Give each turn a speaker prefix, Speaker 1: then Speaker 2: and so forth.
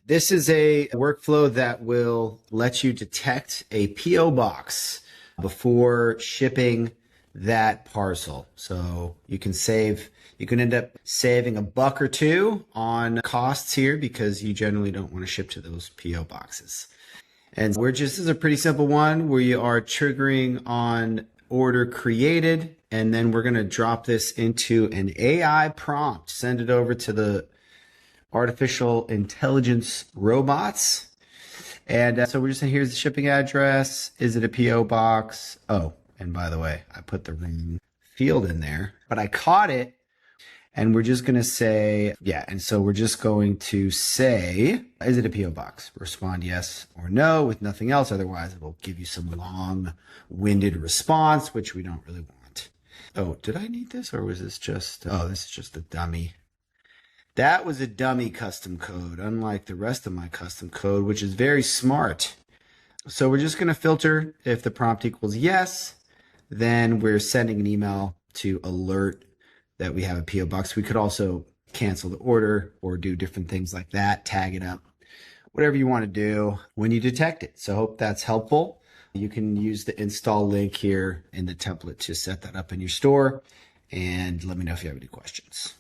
Speaker 1: This is a workflow that will let you detect a PO box before shipping that parcel. So you can end up saving $1 or $2 on costs here because you generally don't want to ship to those PO boxes. And this is a pretty simple one where you are triggering on order created, and then we're going to drop this into an AI prompt, send it over to the artificial intelligence robots. And so we're just saying, here's the shipping address. Is it a PO box? Oh, and by the way, I put the wrong field in there, but I caught it. And we're just going to say, yeah. And so we're just going to say, is it a PO box? Respond yes or no with nothing else. Otherwise, it will give you some long-winded response, which we don't really want. Oh, did I need this? Or was this just, oh, this is just a dummy. That was a dummy custom code, unlike the rest of my custom code, which is very smart. So we're just going to filter if the prompt equals yes, then we're sending an email to alert that we have a PO box. We could also cancel the order or do different things like that, tag it up, whatever you want to do when you detect it. So I hope that's helpful. You can use the install link here in the template to set that up in your store, and let me know if you have any questions.